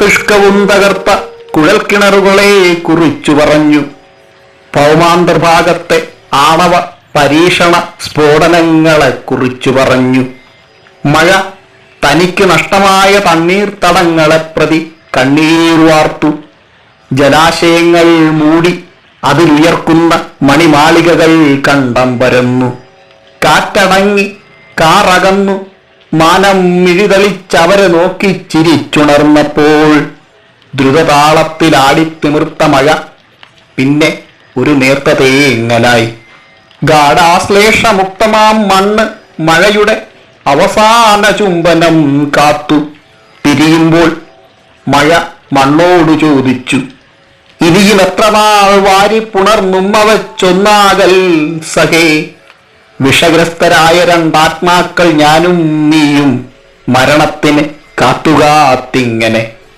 മസ്തിഷ്കവും തകർത്ത കുഴൽക്കിണറുകളെ കുറിച്ചു പറഞ്ഞു. ഭൗമാന്തർഭാഗത്തെ ആണവ പരീക്ഷണ സ്ഫോടനങ്ങളെ കുറിച്ചു പറഞ്ഞു. മഴ തനിക്ക് നഷ്ടമായ തണ്ണീർത്തടങ്ങളെ പ്രതി കണ്ണീർ വാർത്തു. ജലാശയങ്ങൾ മൂടി അതിലുയർക്കുന്ന മണിമാളികകൾ കണ്ടം പരന്നു. കാറ്റടങ്ങി, കാറകന്നു, മാനം മിഴിതളിച്ചവരെ നോക്കി ചിരിച്ചുണർന്നപ്പോൾ ദ്രുതതാളത്തിലാടിത്തിമിർത്ത മഴ പിന്നെ ഒരു നേർത്ത തേങ്ങലായി. ഗാഢാശ്ലേഷമുക്തമാം മണ്ണ് മഴയുടെ അവസാന ചുംബനം കാത്തു. തിരിയുമ്പോൾ മഴ മണ്ണോട് ചോദിച്ചു, ഇനിയും എത്ര നാൾ വാരി പുണർന്നുമ്മ വച്ചൊന്നാകൽ സഖേ? വിഷഗ്രസ്തരായ രണ്ടാത്മാക്കൾ ഞാനും നീയും മരണത്തിന് കാത്തുകാത്തിങ്ങനെ.